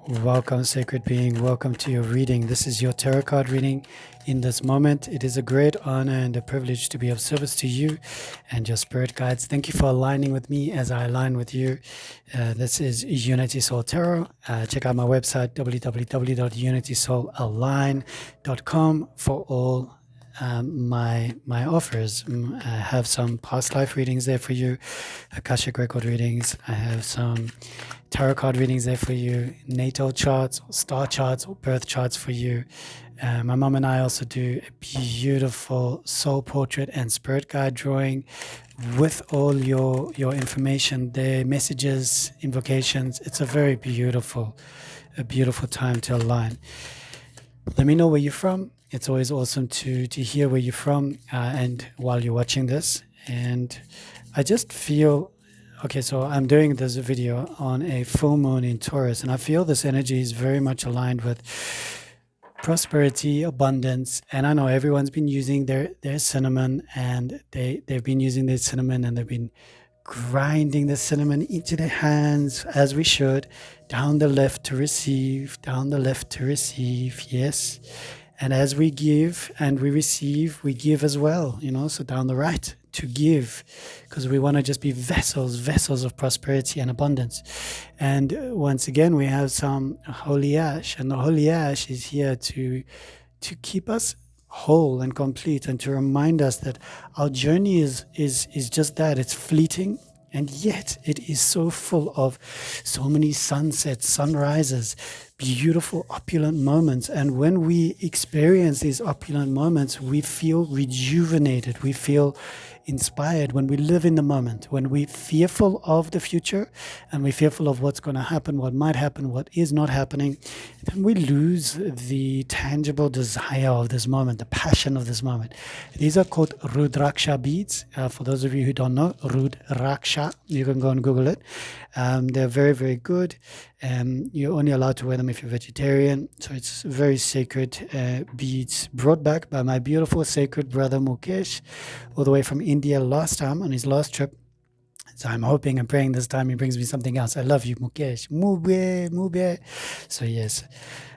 Welcome, sacred being. Welcome to your reading. This is your tarot card reading. In this moment, it is a great honor and a privilege to be of service to you and your spirit guides. Thank you for aligning with me as I align with you. This is Unity Soul Tarot. Check out my website, www.unitysoulallign.com, for all my offers. I have some past life readings there for you, Akashic record readings. I have some tarot card readings there for you, natal charts, star charts, or birth charts for you. My mom and I also do a beautiful soul portrait and spirit guide drawing with all your information there, messages, invocations. It's a very beautiful time to align. Let me know where you're from. It's always awesome to hear where you're from and while you're watching this. And I just feel, okay, so I'm doing this video on a full moon in Taurus, and I feel this energy is very much aligned with prosperity, abundance. And I know everyone's been using their cinnamon, and they've been using their cinnamon, and they've been grinding the cinnamon into their hands, as we should, down the left to receive, down the left to receive, yes. And as we give and we receive, we give as well, so down the right to give, because we want to just be vessels of prosperity and abundance. And once again, we have some holy ash, and the holy ash is here to keep us whole and complete, and to remind us that our journey is just that. It's fleeting, and yet it is so full of so many sunsets, sunrises, beautiful opulent moments. And when we experience these opulent moments, we feel rejuvenated, we feel inspired. When we live in the moment, when we're fearful of the future and we're fearful of what's going to happen, what might happen, what is not happening, then we lose the tangible desire of this moment, the passion of this moment. These are called Rudraksha beads. For those of you who don't know, Rudraksha, you can go and Google it. They're very, very good. You're only allowed to wear them if you're vegetarian. So it's very sacred beads, brought back by my beautiful sacred brother Mukesh, all the way from India last time on his last trip. So I'm hoping and praying this time he brings me something else. I love you, Mukesh. Mube. So yes,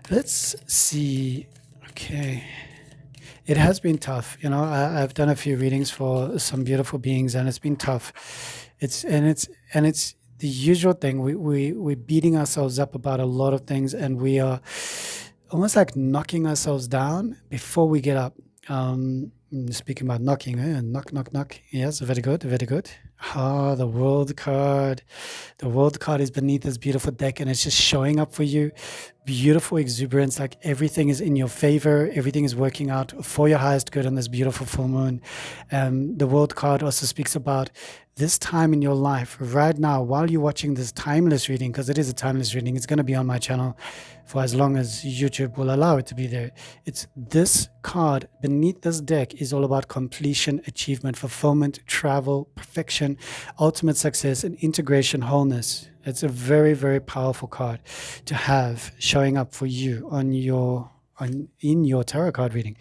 let's see. Okay. It has been tough. I've done a few readings for some beautiful beings, and it's been tough. It's the usual thing. We're beating ourselves up about a lot of things, and we are almost like knocking ourselves down before we get up. Speaking about knocking, knock. Yes, very good. The world card. The world card is beneath this beautiful deck, and it's just showing up for you. Beautiful exuberance, like everything is in your favor, everything is working out for your highest good on this beautiful full moon. The world card also speaks about this time in your life right now, while you're watching this timeless reading, because it is a timeless reading. It's going to be on my channel for as long as YouTube will allow it to be there. It's this card beneath this deck is all about completion, achievement, fulfillment, travel, perfection, ultimate success, and integration, wholeness. It's a very, very powerful card to have showing up for you in your tarot card reading.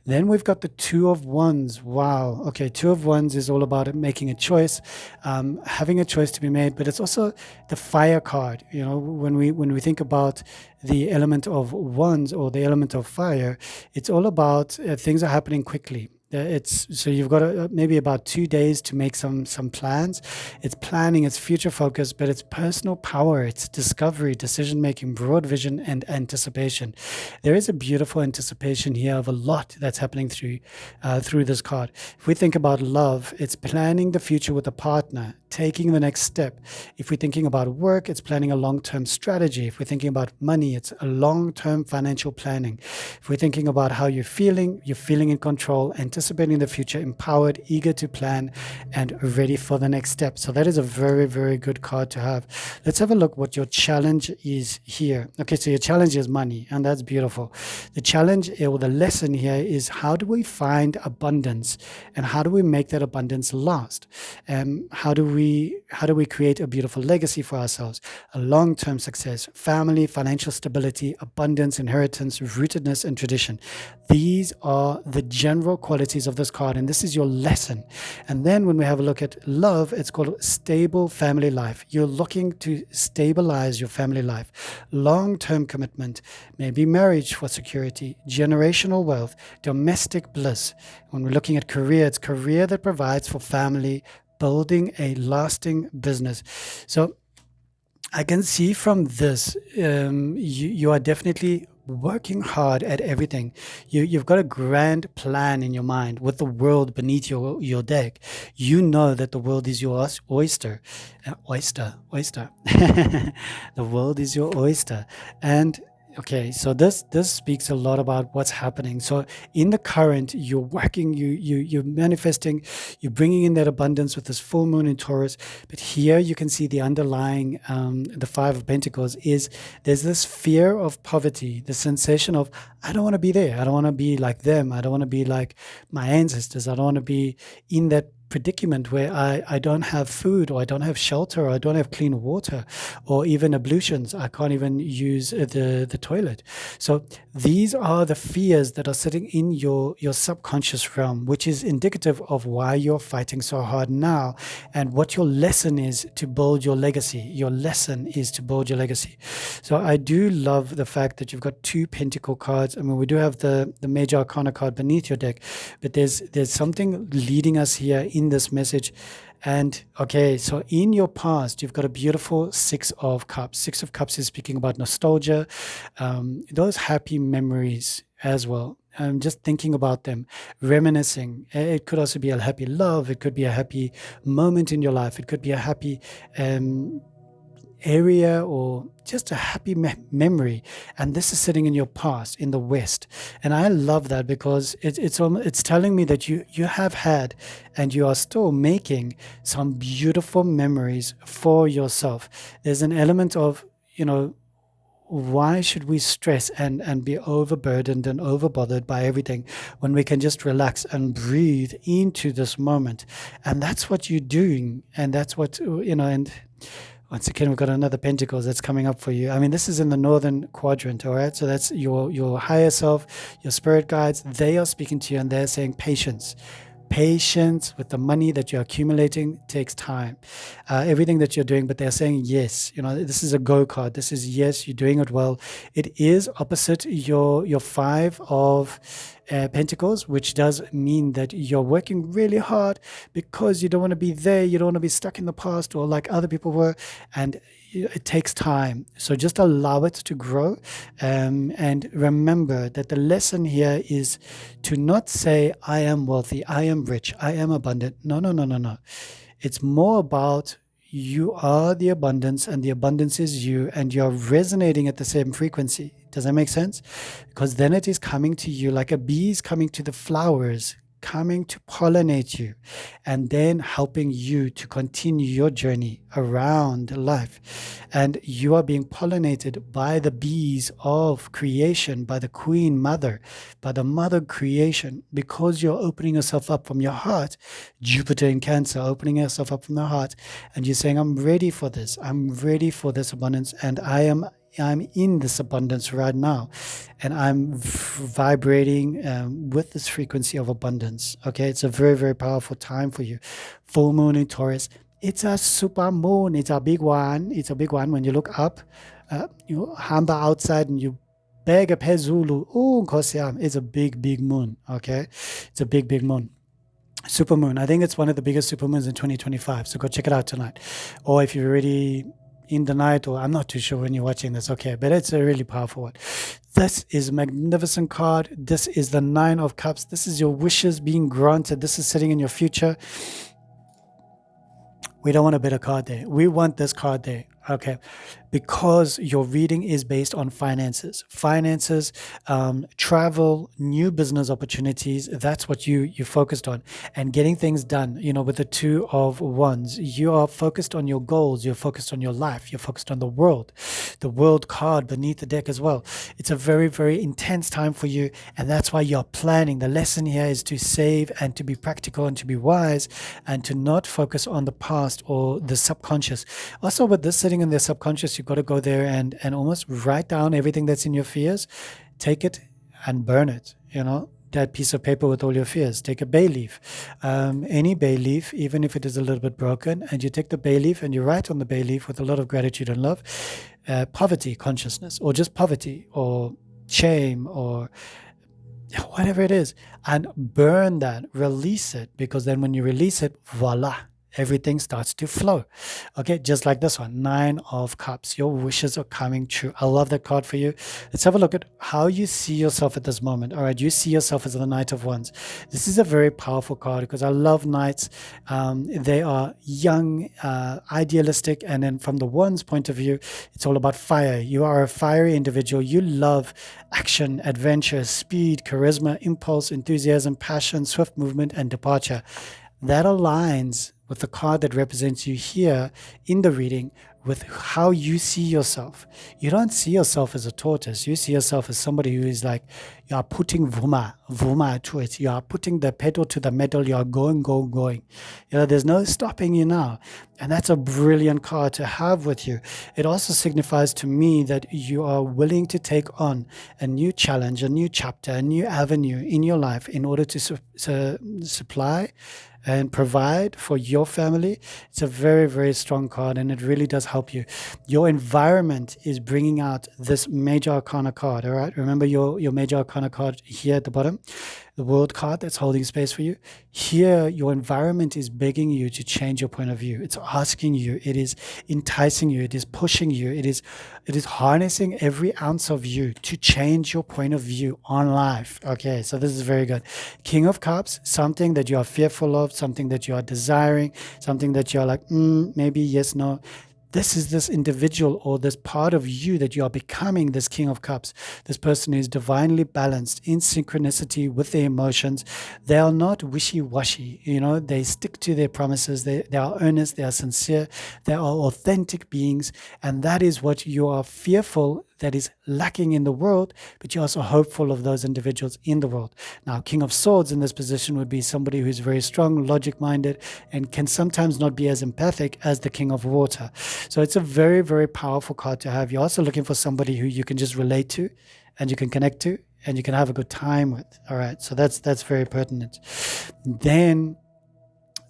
Then we've got the Two of Wands. Wow. Okay, Two of Wands is all about making a choice, having a choice to be made, but it's also the fire card. When we think about the element of wands or the element of fire, it's all about things are happening quickly. So you've got maybe about 2 days to make some plans. It's planning, it's future focus, but it's personal power, it's discovery, decision making, broad vision, and anticipation. There is a beautiful anticipation here of a lot that's happening through this card. If we think about love, it's planning the future with a partner, taking the next step. If we're thinking about work, it's planning a long-term strategy. If we're thinking about money, it's a long-term financial planning. If we're thinking about how you're feeling in control, anticipating the future, empowered, eager to plan, and ready for the next step. So that is a very, very good card to have. Let's have a look what your challenge is here. Okay, so your challenge is money, and that's beautiful. The challenge or the lesson here is, how do we find abundance, and how do we make that abundance last? How do we create a beautiful legacy for ourselves, a long-term success, family, financial stability, abundance, inheritance, rootedness, and tradition? These are the general qualities qualities of this card, and this is your lesson. And then when we have a look at love, it's called stable family life. You're looking to stabilize your family life, long-term commitment, maybe marriage for security, generational wealth, domestic bliss. When we're looking at career, it's career that provides for family, building a lasting business. So I can see from this, you are definitely working hard at everything. You've got a grand plan in your mind with the world beneath your deck. You know that the world is your oyster. Oyster. The world is your oyster. And okay, so this speaks a lot about what's happening. So in the current, you're working, you're manifesting, you're bringing in that abundance with this full moon in Taurus. But here you can see the underlying, the Five of Pentacles is there's this fear of poverty, the sensation of I don't want to be there, I don't want to be like them, I don't want to be like my ancestors, I don't want to be in that predicament where I don't have food, or I don't have shelter, or I don't have clean water, or even ablutions. I can't even use the toilet. So these are the fears that are sitting in your subconscious realm, which is indicative of why you're fighting so hard now, and what your lesson is to build your legacy. Your lesson is to build your legacy. So I do love the fact that you've got 2 Pentacle cards. I mean, we do have the Major Arcana card beneath your deck, but there's something leading us here in this message. And okay, so in your past, you've got a beautiful 6 of Cups. 6 of Cups is speaking about nostalgia, those happy memories as well. Just thinking about them, reminiscing. It could also be a happy love. It could be a happy moment in your life. It could be a happy area, or just a happy memory, and this is sitting in your past in the West. And I love that, because it's telling me that you have had, and you are still making some beautiful memories for yourself. There's an element of, why should we stress and be overburdened and overbothered by everything when we can just relax and breathe into this moment? And that's what you're doing, and that's what, and once again, we've got another Pentacles that's coming up for you. I mean, this is in the northern quadrant, all right? So that's your higher self, your spirit guides. They are speaking to you, and they're saying patience. Patience with the money that you're accumulating takes time. Everything that you're doing, but they're saying yes. This is a go card. This is yes, you're doing it well. It is opposite your 5 of Pentacles, which does mean that you're working really hard because you don't want to be there. You don't want to be stuck in the past, or like other people were, and it takes time. So just allow it to grow, and remember that the lesson here is to not say I am wealthy, I am rich, I am abundant. No. It's more about you are the abundance, and the abundance is you, and you're resonating at the same frequency. Does that make sense? Because then it is coming to you like a bee is coming to the flowers, coming to pollinate you, and then helping you to continue your journey around life. And you are being pollinated by the bees of creation, by the Queen Mother, by the Mother creation, because you're opening yourself up from your heart. Jupiter in Cancer, opening yourself up from the heart, and you're saying, I'm ready for this. I'm ready for this abundance, and I'm in this abundance right now, and I'm vibrating with this frequency of abundance. Okay, it's a very, very powerful time for you. Full moon in Taurus. It's a super moon. It's a big one. It's a big one. When you look up, you hamba outside and you beg a pezulu. Oh, it's a big, big moon. Okay, it's a big, big moon. Supermoon. I think it's one of the biggest supermoons in 2025. So go check it out tonight, or if you're already in the night, or I'm not too sure when you're watching this, okay, but it's a really powerful one. This is a magnificent card. This is the 9 of Cups. This is your wishes being granted. This is sitting in your future. We don't want a better card there. We want this card there. Okay, because your reading is based on finances, travel, new business opportunities. That's what you focused on, and getting things done. With the 2 of Wands, you are focused on your goals. You're focused on your life. You're focused on the world card beneath the deck as well. It's a very, very intense time for you, and that's why you're planning. The lesson here is to save, and to be practical, and to be wise, and to not focus on the past or the subconscious. Also, with this sitting in the subconscious, you've got to go there and almost write down everything that's in your fears. Take it and burn it. that piece of paper with all your fears. Take a bay leaf, any bay leaf, even if it is a little bit broken, and you take the bay leaf and you write on the bay leaf with a lot of gratitude and love, poverty consciousness, or just poverty, or shame, or whatever it is, and burn that, release it, because then when you release it, voila, everything starts to flow. Okay, just like this one, 9 of Cups. Your wishes are coming true. I love that card for you. Let's have a look at how you see yourself at this moment. All right, you see yourself as the Knight of Wands. This is a very powerful card because I love knights. They are young, idealistic, and then from the Wands point of view, it's all about fire. You are a fiery individual. You love action, adventure, speed, charisma, impulse, enthusiasm, passion, swift movement, and departure. That aligns with the card that represents you here in the reading with how you see yourself. You don't see yourself as a tortoise. You see yourself as somebody who is like, you are putting vuma to it. You are putting the pedal to the metal. You are going. There's no stopping you now. And that's a brilliant card to have with you. It also signifies to me that you are willing to take on a new challenge, a new chapter, a new avenue in your life in order to supply and provide for your family. It's a very, very strong card, and it really does help you. Your environment is bringing out this Major Arcana card, all right? Remember your Major Arcana card here at the bottom, the World card that's holding space for you. Here, your environment is begging you to change your point of view. It's asking you, it is enticing you, it is pushing you, it is harnessing every ounce of you to change your point of view on life. Okay, so this is very good. King of Cups, something that you are fearful of, something that you are desiring, something that you're like, maybe, yes, no. This is this individual or this part of you that you are becoming, this King of Cups. This person is divinely balanced in synchronicity with their emotions. They are not wishy-washy. They stick to their promises. They are earnest. They are sincere. They are authentic beings. And that is what you are fearful that is lacking in the world, but you're also hopeful of those individuals in the world. Now, King of Swords in this position would be somebody who's very strong, logic-minded, and can sometimes not be as empathic as the King of Water. So it's a very, very powerful card to have. You're also looking for somebody who you can just relate to and you can connect to and you can have a good time with. All right, so that's very pertinent. Then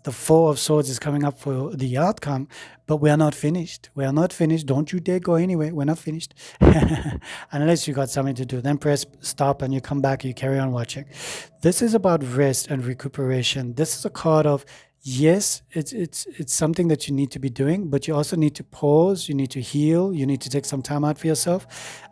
the Four of Swords is coming up for the outcome, but we are not finished. We are not finished. Don't you dare go anywhere. We're not finished. Unless you got something to do. Then press stop and you come back, you carry on watching. This is about rest and recuperation. This is a card of, yes, it's something that you need to be doing, but you also need to pause, you need to heal, you need to take some time out for yourself.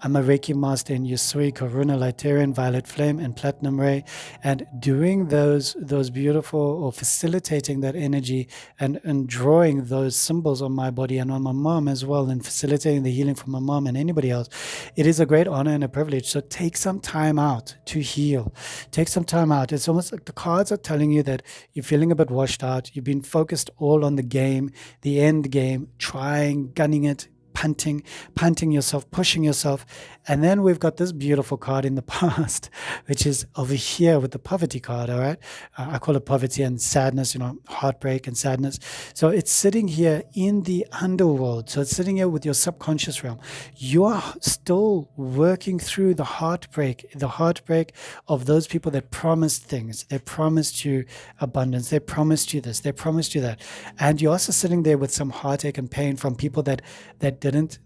I'm a Reiki master in Yusui, Karuna, Lighterian, Violet Flame, and Platinum Ray, and doing those beautiful, or facilitating that energy and drawing those symbols on my body and on my mom as well, and facilitating the healing for my mom and anybody else. It is a great honor and a privilege. So take some time out to heal. Take some time out. It's almost like the cards are telling you that you're feeling a bit washed out. You've been focused all on the game, the end game, trying, gunning it, punting yourself, pushing yourself. And then we've got this beautiful card in the past, which is over here with the poverty card, all right? I call it poverty and sadness, heartbreak and sadness. So it's sitting here in the underworld. So it's sitting here with your subconscious realm. You are still working through the heartbreak of those people that promised things. They promised you abundance. They promised you this. They promised you that. And you're also sitting there with some heartache and pain from people that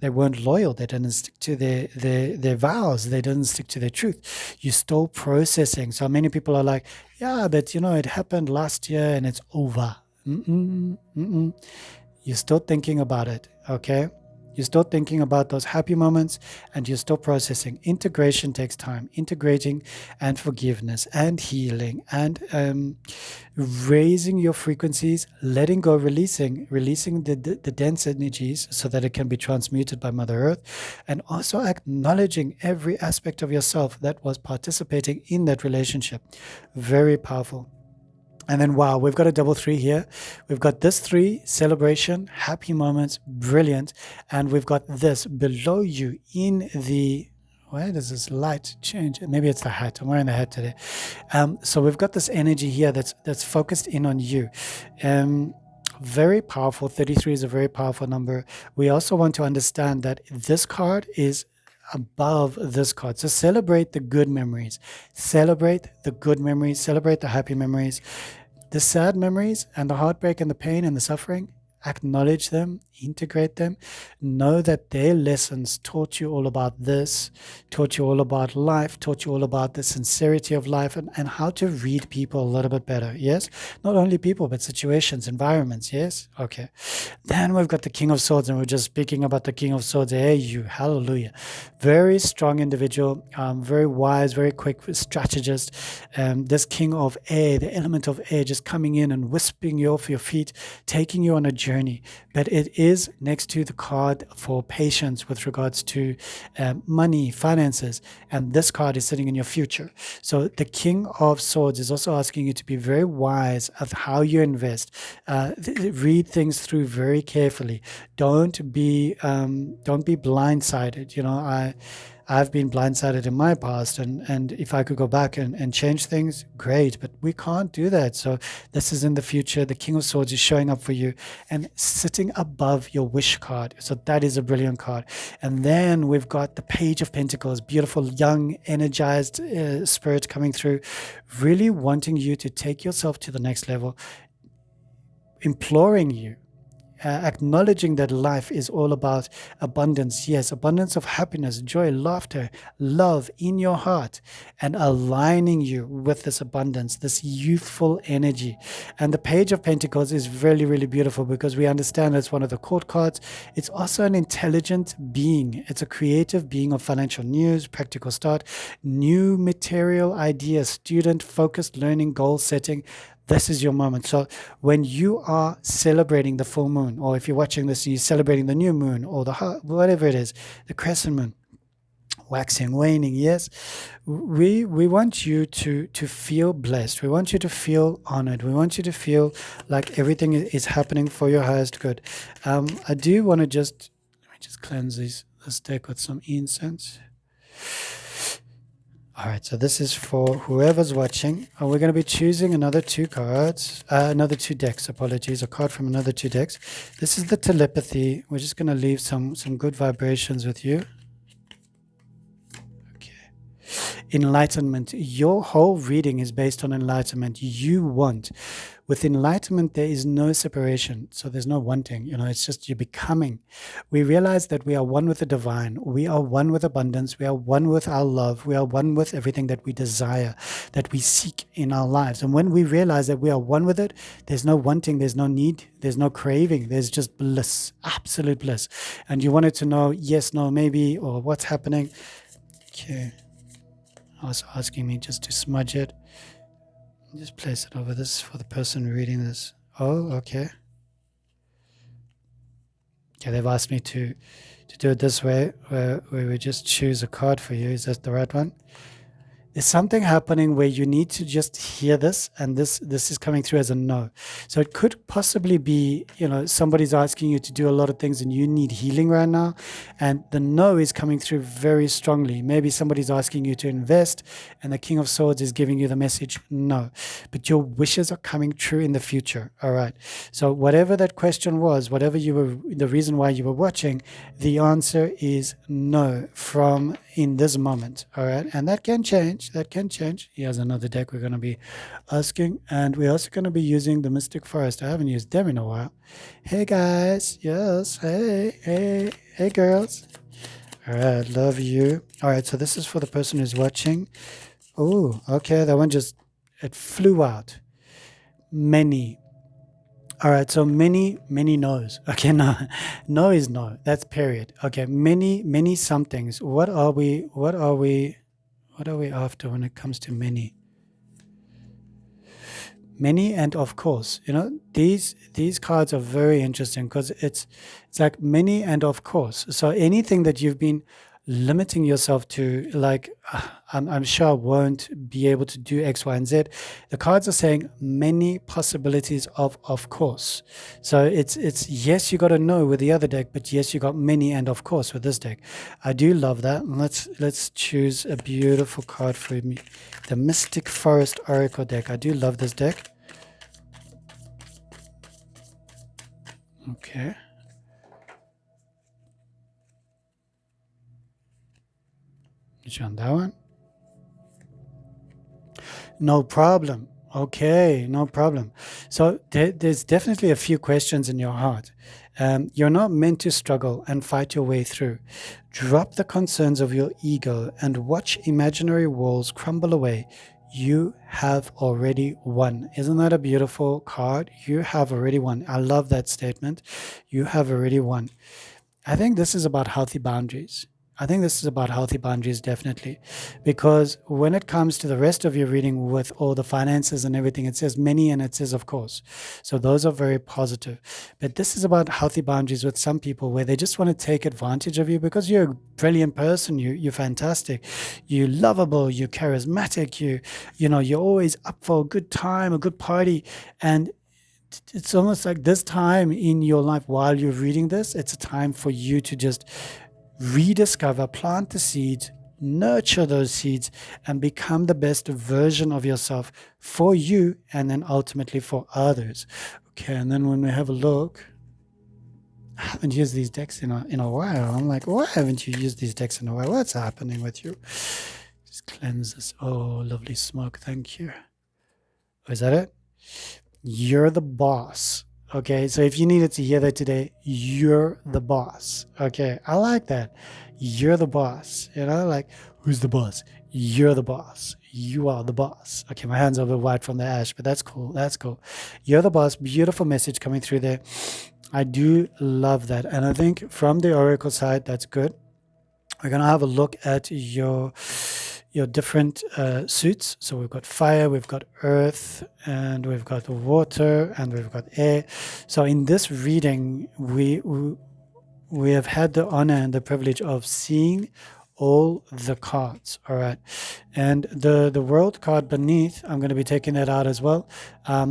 weren't loyal. They didn't stick to their vows. They didn't stick to their truth. You're still processing. So many people are like, yeah, but it happened last year and it's over. You're still thinking about it, okay? You're still thinking about those happy moments and you're still processing. Integration takes time. Integrating and forgiveness and healing and raising your frequencies, letting go, releasing the dense energies so that it can be transmuted by Mother Earth, and also acknowledging every aspect of yourself that was participating in that relationship. Very powerful. And then, wow, we've got a double 3 here. We've got this 3, celebration, happy moments, brilliant. And we've got this below you in the, where does this light change? Maybe it's the hat. I'm wearing the hat today. So we've got this energy here that's focused in on you. Very powerful. 33 is a very powerful number. We also want to understand that this card is above this card. So celebrate the good memories. Celebrate the good memories. Celebrate the happy memories. The sad memories and the heartbreak and the pain and the suffering, acknowledge them, integrate them. Know that their lessons taught you all about this, taught you all about life, taught you all about the sincerity of life, and how to read people a little bit better. Yes? Not only people, but situations, environments. Yes? Okay. Then we've got the King of Swords, and we're just speaking about the King of Swords. Hey, you. Hallelujah. Very strong individual, very wise, very quick strategist. This King of Air, the element of air, just coming in and wisping you off your feet, taking you on a journey. But it is next to the card for patience with regards to money, finances, and this card is sitting in your future. So the King of Swords is also asking you to be very wise of how you invest. Read things through very carefully. Don't be blindsided. You know, I've been blindsided in my past, and if I could go back and change things, great, but we can't do that. So this is in the future. The King of Swords is showing up for you and sitting above your wish card. So that is a brilliant card. And then we've got the Page of Pentacles, beautiful, young, energized spirit coming through, really wanting you to take yourself to the next level, imploring you, acknowledging that life is all about abundance. Yes, abundance of happiness, joy, laughter, love in your heart, and aligning you with this abundance, this youthful energy. And the Page of Pentacles is really, really beautiful because we understand it's one of the court cards. It's also an intelligent being. It's a creative being of financial news, practical start, new material ideas, student focused learning, goal setting. This is your moment. So when you are celebrating the full moon, or if you're watching this, you're celebrating the new moon or whatever it is, the crescent moon, waxing, waning, yes, we want you to feel blessed. We want you to feel honored. We want you to feel like everything is happening for your highest good. I do want to let me just cleanse this deck with some incense. All right, so this is for whoever's watching. We're going to be choosing another two cards, another two decks, apologies, a card from another two decks. This is the telepathy. We're just going to leave some good vibrations with you. Okay. Enlightenment. Your whole reading is based on enlightenment. You want. With enlightenment, there is no separation. So there's no wanting. You know, it's just you becoming. We realize that we are one with the divine. We are one with abundance. We are one with our love. We are one with everything that we desire, that we seek in our lives. And when we realize that we are one with it, there's no wanting, there's no need, there's no craving. There's just bliss, absolute bliss. And you wanted to know, yes, no, maybe, or what's happening. Okay. Also asking me just to smudge it. Just place it over this for the person reading this. Oh, okay. Okay, they've asked me to do it this way, where we just choose a card for you. Is that the right one? There's something happening where you need to just hear this, and this is coming through as a no. So it could possibly be, you know, somebody's asking you to do a lot of things and you need healing right now, and the no is coming through very strongly. Maybe somebody's asking you to invest, and the King of Swords is giving you the message no. But your wishes are coming true in the future. All right. So whatever that question was, whatever the reason why you were watching, the answer is no from in this moment. All right. And that can change. That can change. Here's another deck we're going to be asking. And we're also going to be using the Mystic Forest. I haven't used them in a while. Hey, guys. Yes. Hey, girls. All right. Love you. All right. So this is for the person who's watching. Oh, okay. That one it flew out. Many. All right, so many no's. Okay, no is no. That's period. Okay, many somethings. What are we after when it comes to many? Many and of course. You know, these cards are very interesting because it's like many and of course. So anything that you've been limiting yourself to, like I'm sure I won't be able to do X, Y, and Z. The cards are saying many possibilities of course. So it's yes, you got to know with the other deck, but yes, you got many and of course with this deck. I do love that. Let's choose a beautiful card for me. The Mystic Forest Oracle deck. I do love this deck. Okay. Did you want that one? No problem. Okay, no problem. So there's definitely a few questions in your heart. You're not meant to struggle and fight your way through. Drop the concerns of your ego and watch imaginary walls crumble away. You have already won. Isn't that a beautiful card? You have already won. I love that statement. You have already won. I think this is about healthy boundaries. I think this is about healthy boundaries, definitely. Because when it comes to the rest of your reading with all the finances and everything, it says many and it says of course. So those are very positive. But this is about healthy boundaries with some people where they just want to take advantage of you because you're a brilliant person, you're fantastic, you're lovable, you're charismatic, you're always up for a good time, a good party. And it's almost like this time in your life while you're reading this, it's a time for you to just rediscover, plant the seeds, nurture those seeds, and become the best version of yourself for you and then ultimately for others. Okay, and then when we have a look, I haven't used these decks in a while. I'm like, why haven't you used these decks in a while? What's happening with you? Just cleanse this. Oh, lovely smoke. Thank you. Oh, is that it? You're the boss. Okay, so if you needed to hear that today, you're the boss. Okay, I like that. You're the boss. Like, who's the boss? You're the boss. You are the boss. Okay, my hands are a bit wide from the ash, but that's cool. That's cool. You're the boss. Beautiful message coming through there. I do love that. And I think from the Oracle side, that's good. We're going to have a look at your different suits. So we've got fire, we've got earth, and we've got water, and we've got air. So in this reading, we have had the honor and the privilege of seeing all the cards. All right, and the world card beneath, I'm going to be taking that out as well,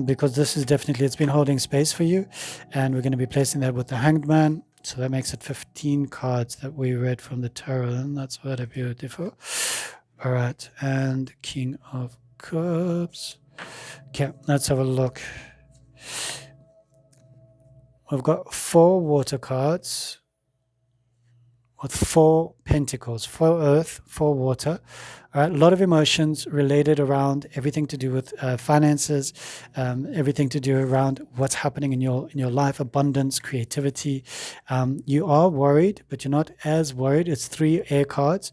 because this is definitely, it's been holding space for you, and we're going to be placing that with the Hanged Man. So that makes it 15 cards that we read from the tarot, and that's very beautiful. All right, and King of Cups. Okay, let's have a look. We've got 4 water cards with 4 pentacles, 4 earth, 4 water. All right, a lot of emotions related around everything to do with finances, everything to do around what's happening in your life, abundance, creativity. You are worried, but you're not as worried. It's 3 air cards,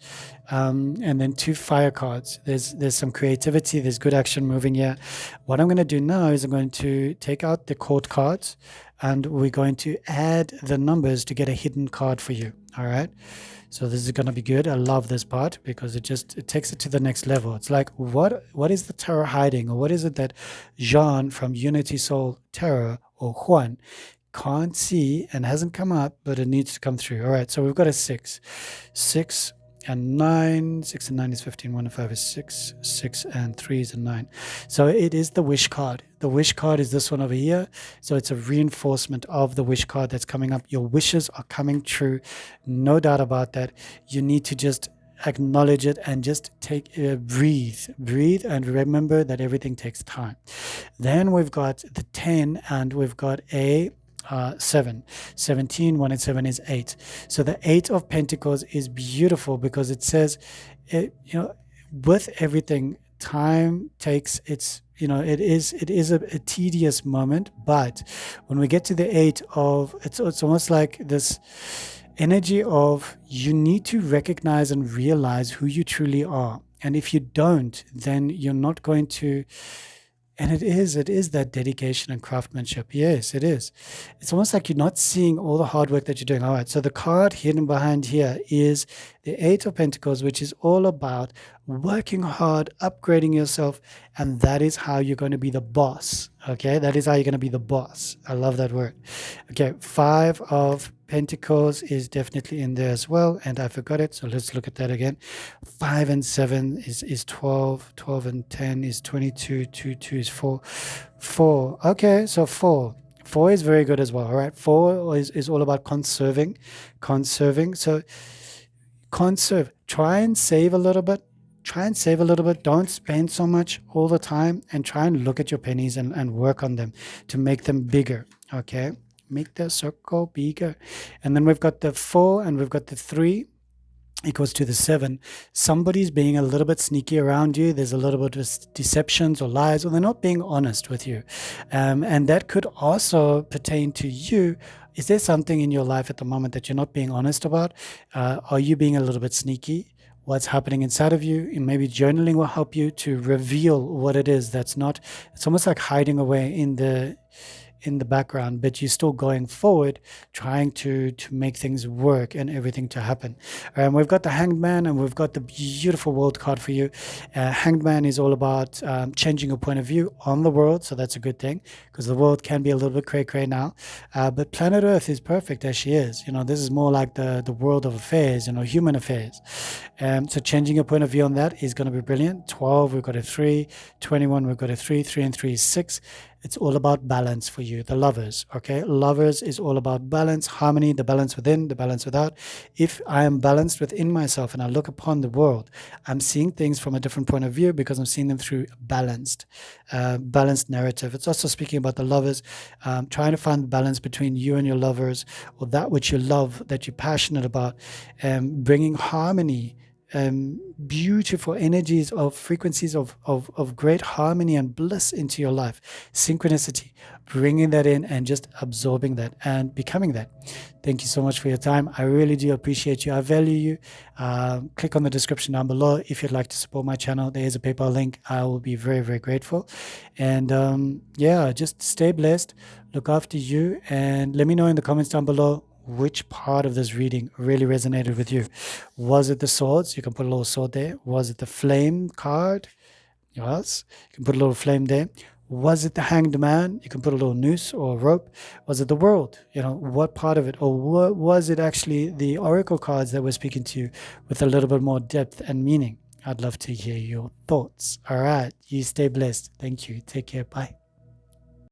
and then 2 fire cards. There's some creativity. There's good action moving here. What I'm going to do now is I'm going to take out the court cards, and we're going to add the numbers to get a hidden card for you. All right. So this is going to be good. I love this part because it takes it to the next level. It's like, what is the tarot hiding, or what is it that Juan from Unity Soul Tarot, or Juan, can't see and hasn't come up, but it needs to come through. All right, so we've got a 6 and 9. 6 and 9 is 15. 1 and 5 is 6. 6 and 3 is a 9. So it is the wish card. The wish card is this one over here. So it's a reinforcement of the wish card that's coming up. Your wishes are coming true. No doubt about that. You need to just acknowledge it and just breathe and remember that everything takes time. Then we've got the 10, and we've got a 7. 17, 1 and 7 is 8. So the 8 of Pentacles is beautiful because it says, with everything, time takes its, it is a tedious moment. But when we get to the 8 of, it's almost like this energy of, you need to recognize and realize who you truly are. And if you don't, then you're not going to. And it is that dedication and craftsmanship. Yes, it is. It's almost like you're not seeing all the hard work that you're doing. All right, so the card hidden behind here is the 8 of Pentacles, which is all about working hard, upgrading yourself, and that is how you're going to be the boss. Okay, that is how you're going to be the boss. I love that word. Okay, 5 of Pentacles is definitely in there as well, and I forgot it, so let's look at that again. 5 and 7 is 12. 12 and 10 is 22. 2 is 4. 4. Okay, so 4 is very good as well. All right, 4 is all about conserving. So conserve. Try and save a little bit. Don't spend so much all the time, and try and look at your pennies and work on them to make them bigger. Okay, make the circle bigger. And then we've got the 4 and we've got the 3. equals to the 7. Somebody's being a little bit sneaky around you. There's a little bit of deceptions or lies, or they're not being honest with you. And that could also pertain to you. Is there something in your life at the moment that you're not being honest about? Are you being a little bit sneaky? What's happening inside of you? And maybe journaling will help you to reveal what it is that's not. It's almost like hiding away in the background, but you're still going forward, trying to make things work and everything to happen. We've got the Hanged Man, and we've got the beautiful world card for you. Hanged Man is all about changing your point of view on the world, so that's a good thing, because the world can be a little bit cray-cray now. But planet Earth is perfect as she is. This is more like the world of affairs, human affairs. So changing your point of view on that is going to be brilliant. 12, we've got a 3. 21, we've got a 3. 3 and 3 is 6. It's all about balance for you, the Lovers, okay? Lovers is all about balance, harmony, the balance within, the balance without. If I am balanced within myself and I look upon the world, I'm seeing things from a different point of view because I'm seeing them through balanced narrative. It's also speaking about the Lovers, trying to find the balance between you and your lovers, or that which you love, that you're passionate about, bringing harmony, beautiful energies of frequencies of great harmony and bliss into your life, synchronicity, bringing that in and just absorbing that and becoming that. Thank you so much for your time. I really do appreciate you. I value you. Click on the description down below if you'd like to support my channel. There is a PayPal link. I will be very, very grateful. And yeah, just stay blessed, look after you, and let me know in the comments down below which part of this reading really resonated with you. Was it the swords? You can put a little sword there. Was it the flame card? Yes, you can put a little flame there. Was it the Hanged Man? You can put a little noose or rope. Was it the world? What part of it? Or what was it actually the oracle cards that were speaking to you with a little bit more depth and meaning? I'd love to hear your thoughts. All right, you stay blessed. Thank you. Take care. Bye.